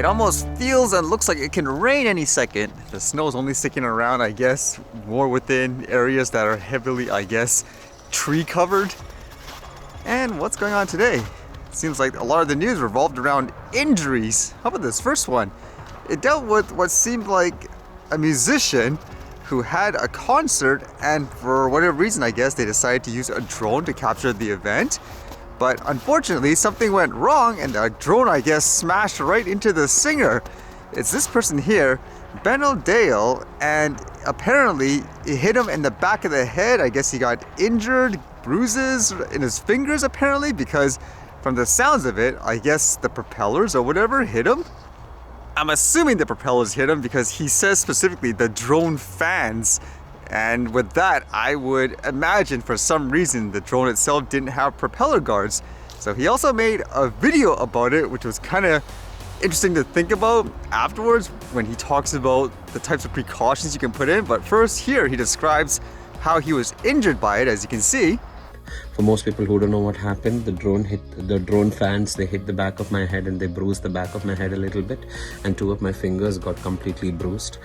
It almost feels and looks like it can rain any second. The snow is only sticking around, I guess, more within areas that are heavily, I guess, tree covered. And what's going on today? Seems like a lot of the news revolved around injuries. How about this first one? It dealt with what seemed like a musician who had a concert, and for whatever reason, I guess, they decided to use a drone to capture the event. But unfortunately, something went wrong and the drone, I guess, smashed right into the singer. It's this person here, Benny Dayal, and apparently it hit him in the back of the head. I guess he got injured, bruises in his fingers apparently, because from the sounds of it, I guess the propellers or whatever hit him. I'm assuming the propellers hit him because he says specifically the drone fans. And with that, I would imagine for some reason the drone itself didn't have propeller guards. So he also made a video about it, which was kind of interesting to think about afterwards when he talks about the types of precautions you can put in. But first here he describes how he was injured by it, as you can see. For most people who don't know what happened, the drone fans, they hit the back of my head and they bruised the back of my head a little bit, and 2 of my fingers got completely bruised.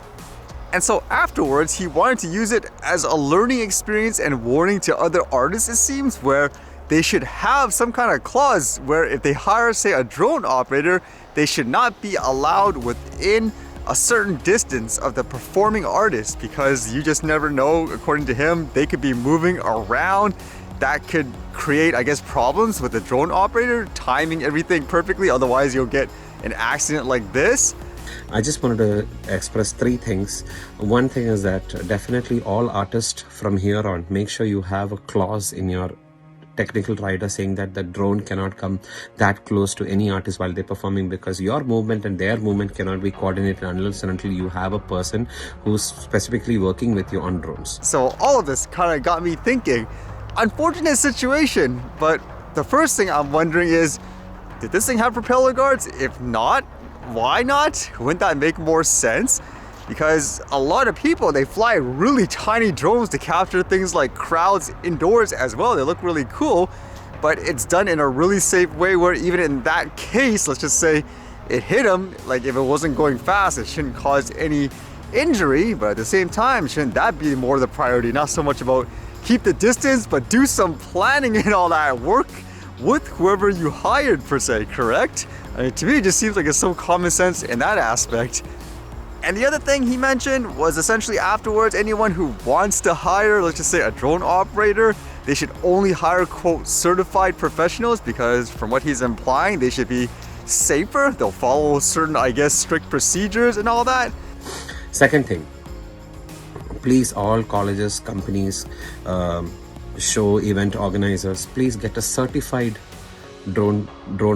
And so afterwards, he wanted to use it as a learning experience and warning to other artists, it seems, where they should have some kind of clause where if they hire, say, a drone operator, they should not be allowed within a certain distance of the performing artist, because you just never know. According to him, they could be moving around. That could create, I guess, problems with the drone operator, timing everything perfectly. Otherwise, you'll get an accident like this. I just wanted to express 3 things. One thing is that definitely all artists from here on, make sure you have a clause in your technical rider saying that the drone cannot come that close to any artist while they're performing, because your movement and their movement cannot be coordinated unless and until you have a person who's specifically working with you on drones. So all of this kind of got me thinking, unfortunate situation, but the first thing I'm wondering is, did this thing have propeller guards? If not, why not? Wouldn't that make more sense? Because a lot of people, they fly really tiny drones to capture things like crowds indoors as well. They look really cool, but it's done in a really safe way where even in that case, let's just say it hit him, like if it wasn't going fast, it shouldn't cause any injury. But at the same time, shouldn't that be more the priority? Not so much about keep the distance, but do some planning and all that work with whoever you hired per se, correct? I mean, to me, it just seems like it's so common sense in that aspect. And the other thing he mentioned was essentially afterwards, anyone who wants to hire, let's just say, a drone operator, they should only hire, quote, certified professionals, because from what he's implying, they should be safer. They'll follow certain, I guess, strict procedures and all that. Second thing, please, all colleges, companies, show event organizers, please get a certified drone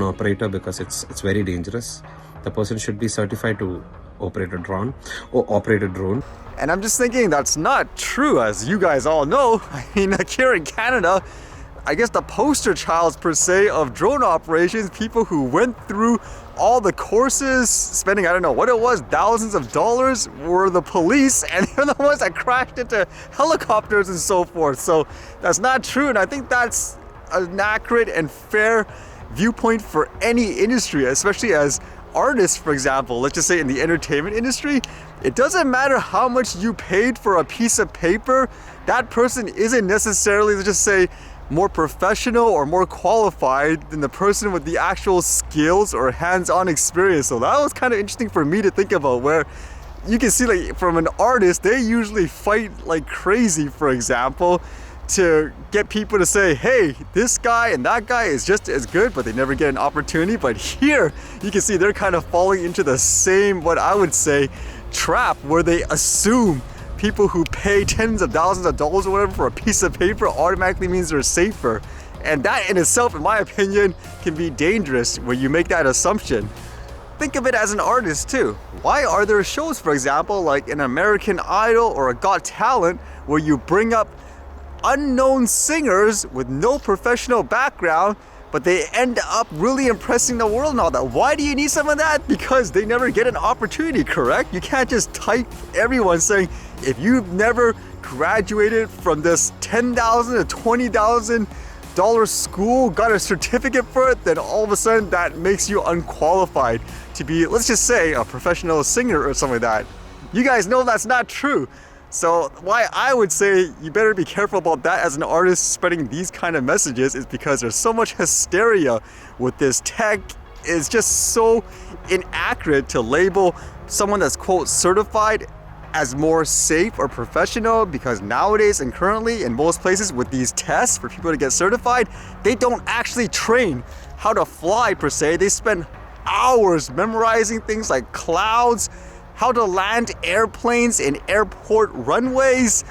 operator, because it's very dangerous. The person should be certified to operate a drone or operate a drone. And I'm just thinking that's not true, as you guys all know. I mean, like here in Canada, I guess the poster childs per se of drone operations, people who went through all the courses, spending, I don't know what it was, thousands of dollars, were the police, and they're the ones that crashed into helicopters and so forth. So that's not true, and I think that's an accurate and fair viewpoint for any industry, especially as artists, for example. Let's just say in the entertainment industry, it doesn't matter how much you paid for a piece of paper, that person isn't necessarily, let's just say, more professional or more qualified than the person with the actual skills or hands-on experience. So that was kind of interesting for me to think about, where you can see, like, from an artist, they usually fight like crazy, for example, to get people to say, hey, this guy and that guy is just as good, but they never get an opportunity. But here you can see they're kind of falling into the same, what I would say, trap, where they assume people who pay tens of thousands of dollars or whatever for a piece of paper automatically means they're safer. And that in itself, in my opinion, can be dangerous when you make that assumption. Think of it as an artist too. Why are there shows, for example, like an American Idol or a Got Talent, where you bring up unknown singers with no professional background, but they end up really impressing the world and all that? Why do you need some of that? Because they never get an opportunity, correct? You can't just type everyone saying, if you've never graduated from this $10,000 to $20,000 $5 school, got a certificate for it, then all of a sudden that makes you unqualified to be, let's just say, a professional singer or something like that. You guys know that's not true. So why I would say you better be careful about that as an artist spreading these kind of messages is because there's so much hysteria with this tech. It's just so inaccurate to label someone that's quote certified as more safe or professional, because nowadays and currently in most places with these tests for people to get certified, they don't actually train how to fly per se. They spend hours memorizing things like clouds, how to land airplanes in airport runways.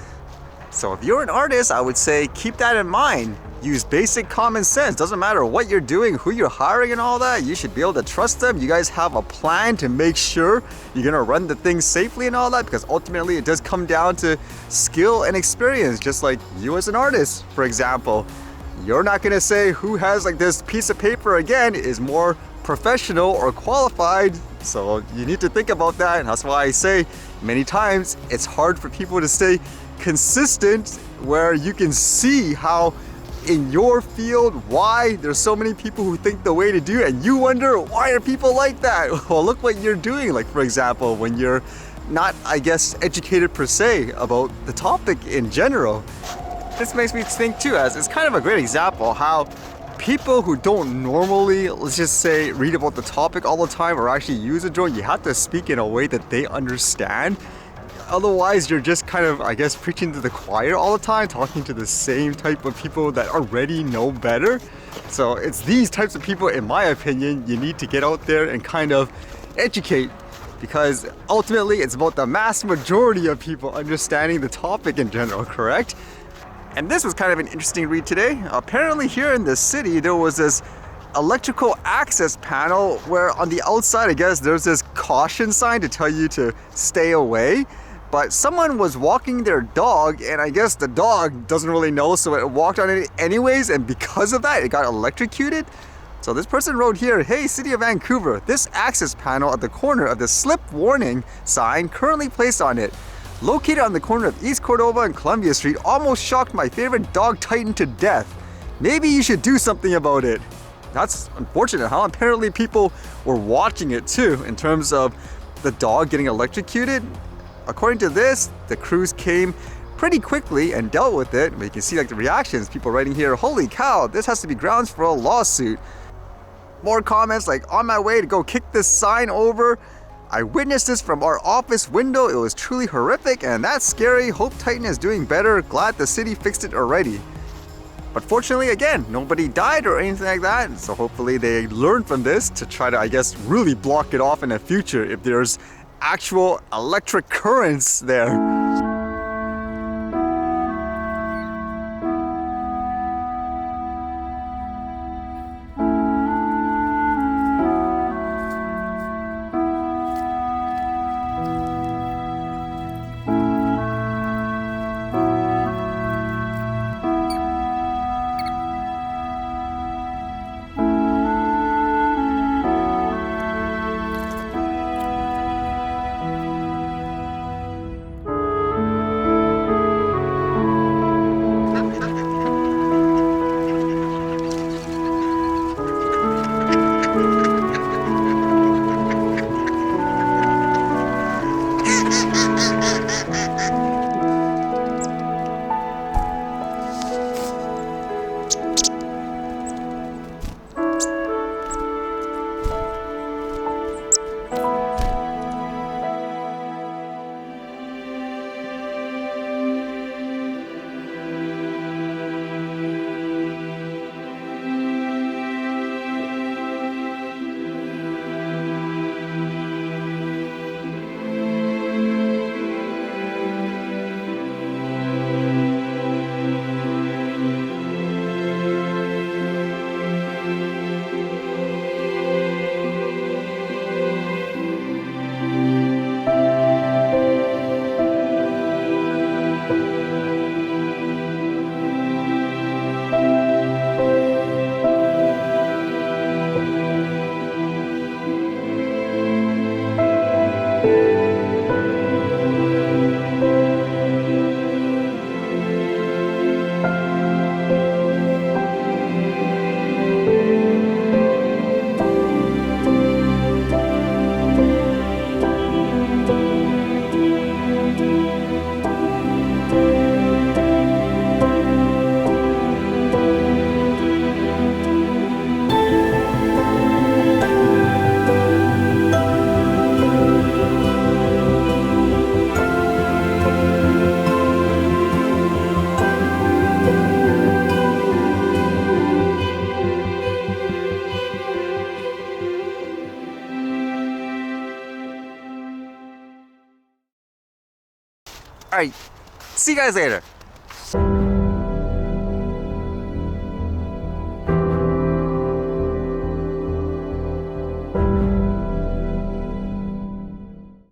So if you're an artist, I would say keep that in mind. Use basic common sense. Doesn't matter what you're doing, who you're hiring and all that, you should be able to trust them. You guys have a plan to make sure you're gonna run the thing safely and all that, because ultimately it does come down to skill and experience, just like you as an artist, for example. You're not gonna say who has like this piece of paper again is more professional or qualified. So you need to think about that. And that's why I say many times it's hard for people to stay consistent, where you can see how in your field why there's so many people who think the way to do it, and you wonder why are people like that. Well, look what you're doing. Like, for example, when you're not, I guess, educated per se about the topic in general. This makes me think too, as it's kind of a great example how people who don't normally, let's just say, read about the topic all the time or actually use a drone, you have to speak in a way that they understand. Otherwise, you're just kind of, I guess, preaching to the choir all the time, talking to the same type of people that already know better. So it's these types of people, in my opinion, you need to get out there and kind of educate, because ultimately it's about the mass majority of people understanding the topic in general, correct? And this was kind of an interesting read today. Apparently here in the city, there was this electrical access panel where on the outside, I guess, there's this caution sign to tell you to stay away. But someone was walking their dog, and I guess the dog doesn't really know, so it walked on it anyways, and because of that, it got electrocuted. So this person wrote here, "Hey, City of Vancouver, this access panel at the corner of the slip warning sign currently placed on it, located on the corner of East Cordova and Columbia Street, almost shocked my favorite dog Titan to death. Maybe you should do something about it." That's unfortunate, huh? Apparently people were watching it too, in terms of the dog getting electrocuted. According to this, the crews came pretty quickly and dealt with it. But you can see like the reactions, people writing here, "Holy cow, this has to be grounds for a lawsuit." More comments like, "On my way to go kick this sign over. I witnessed this from our office window. It was truly horrific and that's scary. Hope Titan is doing better. Glad the city fixed it already." But fortunately, again, nobody died or anything like that. So hopefully they learn from this to try to, I guess, really block it off in the future if there's actual electric currents there. All right, see you guys later.